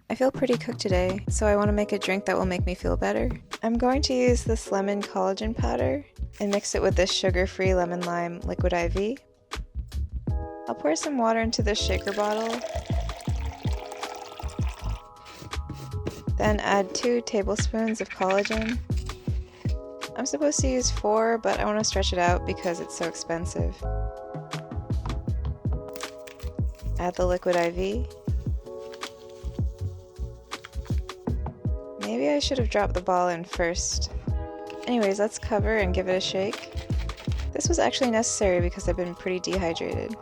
I feel pretty cooked today, so I want to make a drink that will make me feel better. I'm going to use this lemon collagen powder and mix it with this sugar-free lemon lime liquid IV. I'll pour some water into this shaker bottle, then add 2 tablespoons of collagen. I'm supposed to use 4, but I want to stretch it out because it's so expensive. Add the liquid IV. Maybe I should have dropped the ball in first. Anyways, let's cover and give it a shake. This was actually necessary because I've been pretty dehydrated.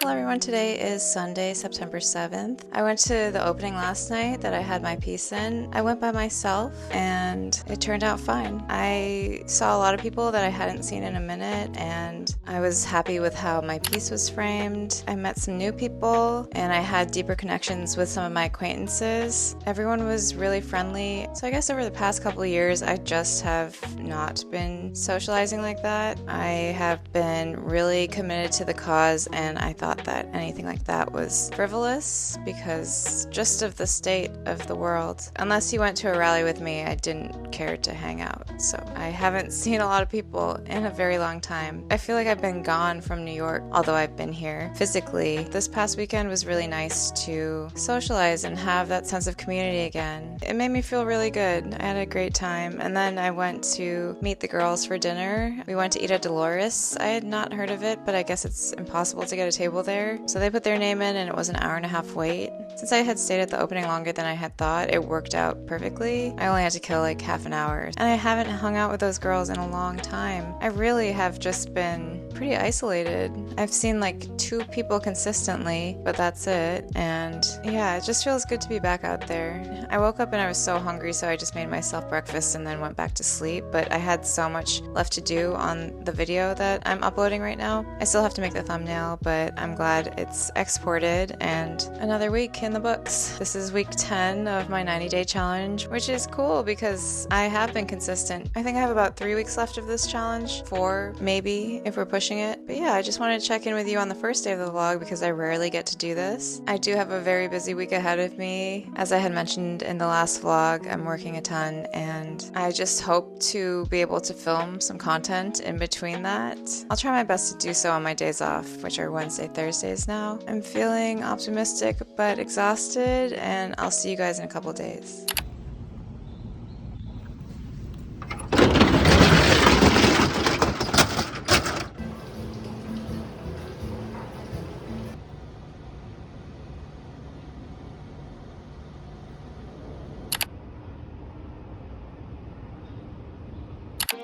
Hello everyone, today is Sunday, September 7th. I went to the opening last night that I had my piece in. I went by myself and it turned out fine. I saw a lot of people that I hadn't seen in a minute and I was happy with how my piece was framed. I met some new people and I had deeper connections with some of my acquaintances. Everyone was really friendly. So I guess over the past couple of years, I just have not been socializing like that. I have been really committed to the cause and I thought that anything like that was frivolous because just of the state of the world. Unless you went to a rally with me, I didn't care to hang out. So I haven't seen a lot of people in a very long time. I feel like I've been gone from New York, although I've been here physically. This past weekend was really nice to socialize and have that sense of community again. It made me feel really good. I had a great time. And then I went to meet the girls for dinner. We went to eat at Dolores. I had not heard of it, but I guess it's impossible to get a table there. So they put their name in and it was an hour and a half wait. Since I had stayed at the opening longer than I had thought, it worked out perfectly. I only had to kill like half an hour. And I haven't hung out with those girls in a long time. I really have just been pretty isolated. I've seen like 2 people consistently, but that's it. And yeah, it just feels good to be back out there. I woke up and I was so hungry, so I just made myself breakfast and then went back to sleep. But I had so much left to do on the video that I'm uploading right now. I still have to make the thumbnail, but I'm glad it's exported and another week in the books. This is week 10 of my 90-day challenge, which is cool because I have been consistent. I think I have about 3 weeks left of this challenge, 4 maybe if we're pushing it. But yeah, I just wanted to check in with you on the first day of the vlog because I rarely get to do this. I do have a very busy week ahead of me. As I had mentioned in the last vlog, I'm working a ton and I just hope to be able to film some content in between that. I'll try my best to do so on my days off, which are Wednesday, Thursdays now. I'm feeling optimistic but exhausted and I'll see you guys in a couple days.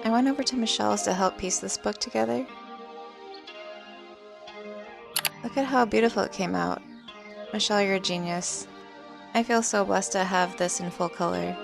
I went over to Michelle's to help piece this book together. Look at how beautiful it came out. Michelle, you're a genius. I feel so blessed to have this in full color.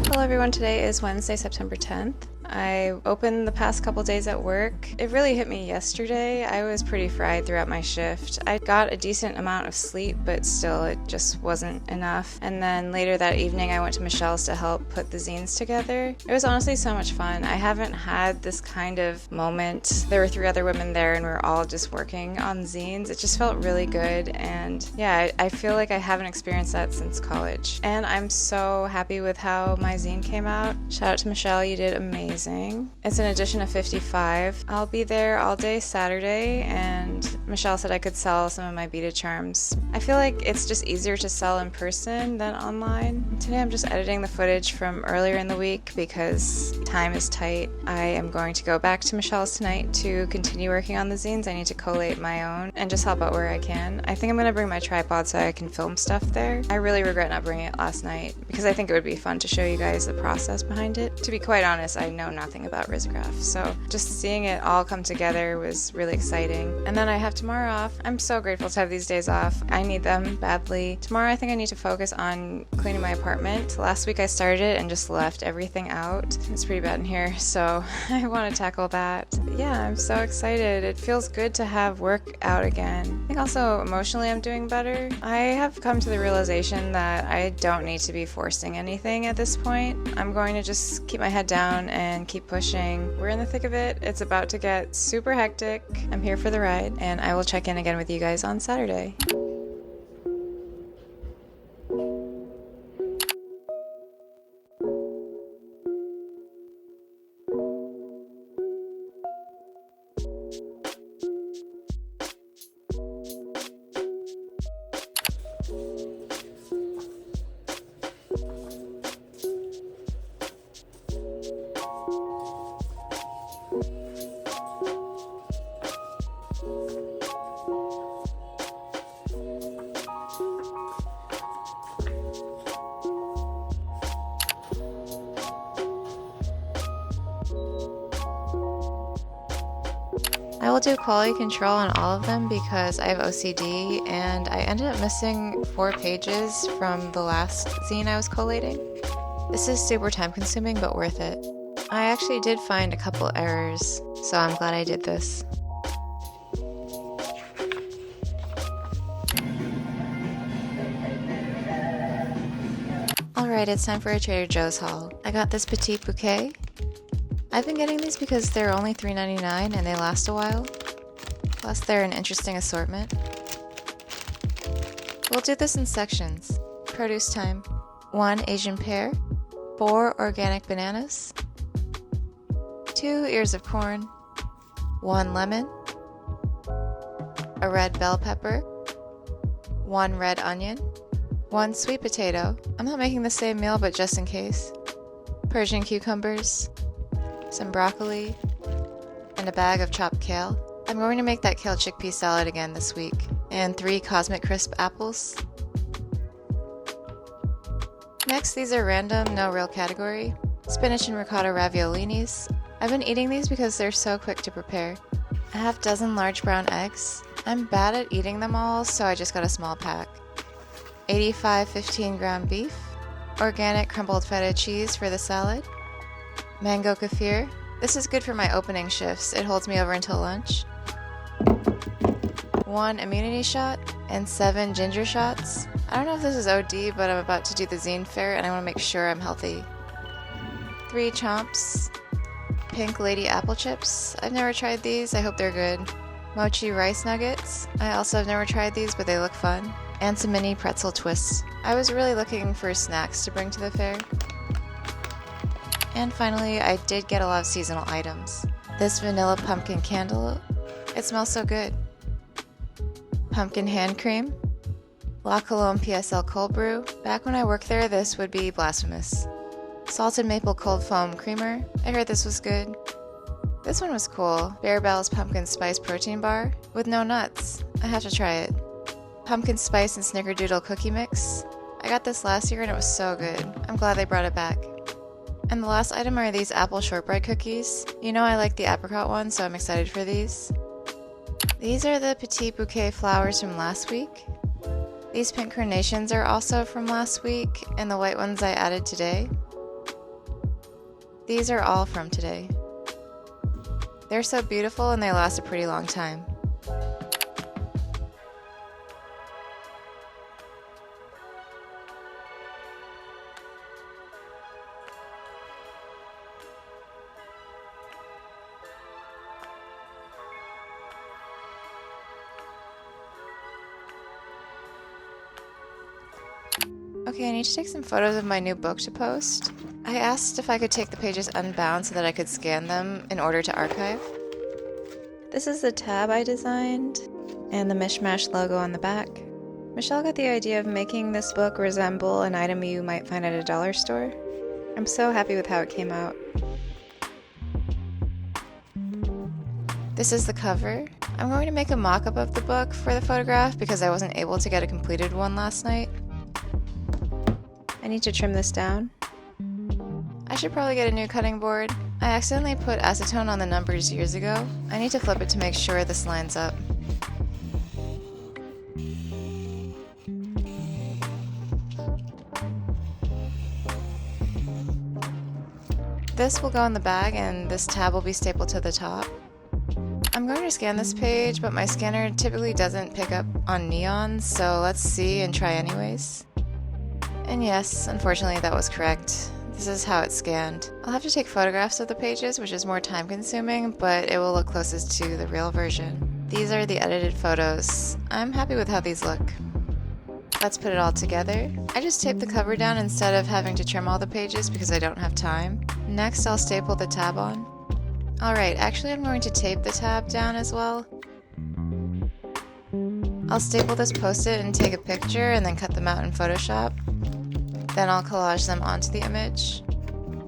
Hello everyone, today is Wednesday, September 10th. I opened the past couple days at work. It really hit me yesterday. I was pretty fried throughout my shift. I got a decent amount of sleep, but still it just wasn't enough. And then later that evening I went to Michelle's to help put the zines together. It was honestly so much fun. I haven't had this kind of moment. There were 3 other women there and we were all just working on zines. It just felt really good and yeah, I feel like I haven't experienced that since college. And I'm so happy with how my zine came out. Shout out to Michelle, you did amazing. It's an edition of 55. I'll be there all day Saturday and Michelle said I could sell some of my beaded charms. I feel like it's just easier to sell in person than online. Today I'm just editing the footage from earlier in the week because time is tight. I am going to go back to Michelle's tonight to continue working on the zines. I need to collate my own and just help out where I can. I think I'm going to bring my tripod so I can film stuff there. I really regret not bringing it last night because I think it would be fun to show you guys the process behind it. To be quite honest, I know nothing about risograph, so just seeing it all come together was really exciting. And then I have tomorrow off. I'm so grateful to have these days off. I need them badly. Tomorrow I think I need to focus on cleaning my apartment. Last week I started it and just left everything out. It's pretty bad in here, so I want to tackle that. But yeah, I'm so excited. It feels good to have work out again. I think also emotionally I'm doing better. I have come to the realization that I don't need to be forcing anything at this point. I'm going to just keep my head down and keep pushing. We're in the thick of it. It's about to get super hectic. I'm here for the ride, and I will check in again with you guys on Saturday. I will do quality control on all of them because I have OCD, and I ended up missing 4 pages from the last zine I was collating. This is super time consuming but worth it. I actually did find a couple errors, so I'm glad I did this. Alright, it's time for a Trader Joe's haul. I got this petite bouquet. I've been getting these because they're only $3.99 and they last a while. Plus, they're an interesting assortment. We'll do this in sections. Produce time. 1 Asian pear, 4 organic bananas, 2 ears of corn, 1 lemon, a red bell pepper, 1 red onion, 1 sweet potato. I'm not making the same meal, but just in case. Persian cucumbers, some broccoli, and a bag of chopped kale. I'm going to make that kale chickpea salad again this week. And 3 Cosmic Crisp apples. Next, these are random, no real category. Spinach and ricotta raviolinis. I've been eating these because they're so quick to prepare. A half dozen large brown eggs. I'm bad at eating them all, so I just got a small pack. 85 15-gram beef. Organic crumbled feta cheese for the salad. Mango kefir. This is good for my opening shifts. It holds me over until lunch. 1 immunity shot and 7 ginger shots. I don't know if this is OD, but I'm about to do the zine fair and I want to make sure I'm healthy. 3 chomps. Pink lady apple chips. I've never tried these. I hope they're good. Mochi rice nuggets. I also have never tried these, but they look fun. And some mini pretzel twists. I was really looking for snacks to bring to the fair. And finally, I did get a lot of seasonal items. This vanilla pumpkin candle, it smells so good. Pumpkin hand cream. La Colombe PSL cold brew. Back when I worked there, this would be blasphemous. Salted maple cold foam creamer. I heard this was good. This one was cool. Bear Bell's pumpkin spice protein bar with no nuts. I have to try it. Pumpkin spice and snickerdoodle cookie mix. I got this last year and it was so good. I'm glad they brought it back. And the last item are these apple shortbread cookies. You know I like the apricot one, so I'm excited for these. These are the petite bouquet flowers from last week. These pink carnations are also from last week, and the white ones I added today. These are all from today. They're so beautiful and they last a pretty long time. Okay, I need to take some photos of my new book to post. I asked if I could take the pages unbound so that I could scan them in order to archive. This is the tab I designed, and the MishMash logo on the back. Michelle got the idea of making this book resemble an item you might find at a dollar store. I'm so happy with how it came out. This is the cover. I'm going to make a mock-up of the book for the photograph because I wasn't able to get a completed one last night. I need to trim this down. I should probably get a new cutting board. I accidentally put acetone on the numbers years ago. I need to flip it to make sure this lines up. This will go in the bag and this tab will be stapled to the top. I'm going to scan this page, but my scanner typically doesn't pick up on neon, so let's see and try anyways. And yes, unfortunately that was correct. This is how it's scanned. I'll have to take photographs of the pages, which is more time consuming, but it will look closest to the real version. These are the edited photos. I'm happy with how these look. Let's put it all together. I just taped the cover down instead of having to trim all the pages because I don't have time. Next, I'll staple the tab on. Alright, actually I'm going to tape the tab down as well. I'll staple this post-it and take a picture and then cut them out in Photoshop. Then I'll collage them onto the image.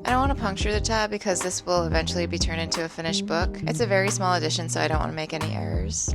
I don't want to puncture the tab because this will eventually be turned into a finished book. It's a very small edition, so I don't want to make any errors.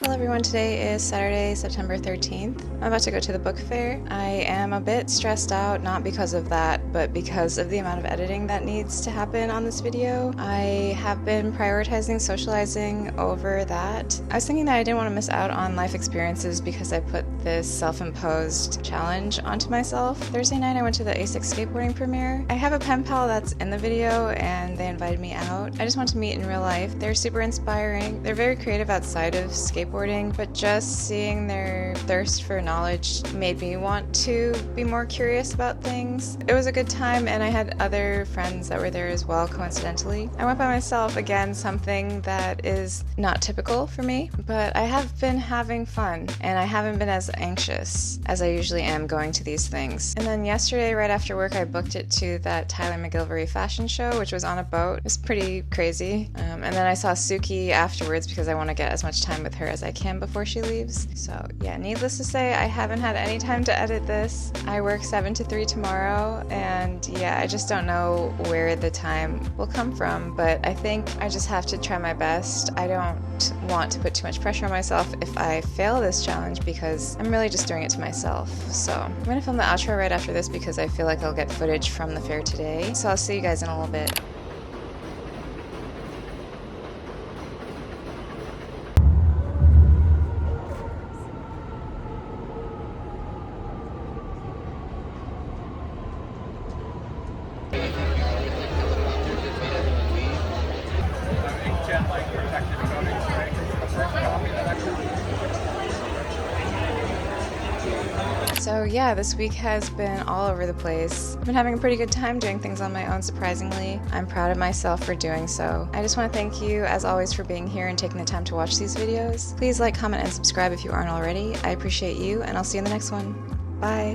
Hello everyone, today is Saturday, September 13th. I'm about to go to the book fair. I am a bit stressed out, not because of that, but because of the amount of editing that needs to happen on this video. I have been prioritizing socializing over that. I was thinking that I didn't want to miss out on life experiences because I put this self-imposed challenge onto myself. Thursday night I went to the A6 skateboarding premiere. I have a pen pal that's in the video and they invited me out. I just want to meet in real life. They're super inspiring. They're very creative outside of skateboarding, but just seeing their thirst for knowledge made me want to be more curious about things. It was a good time and I had other friends that were there as well, coincidentally. I went by myself, again, something that is not typical for me, but I have been having fun and I haven't been as anxious as I usually am going to these things. And then yesterday, right after work, I booked it to that Tyler McGilvery fashion show, which was on a boat. It was pretty crazy. And then I saw Suki afterwards because I want to get as much time with her as I can before she leaves. So yeah, needless to say, I haven't had any time to edit this. I work 7 to 3 tomorrow, and yeah, I just don't know where the time will come from, but I think I just have to try my best. I don't want to put too much pressure on myself if I fail this challenge because I'm really just doing it to myself. So I'm gonna film the outro right after this because I feel like I'll get footage from the fair today. So I'll see you guys in a little bit. So yeah, this week has been all over the place. I've been having a pretty good time doing things on my own, surprisingly. I'm proud of myself for doing so. I just want to thank you, as always, for being here and taking the time to watch these videos. Please like, comment, and subscribe if you aren't already. I appreciate you, and I'll see you in the next one. Bye!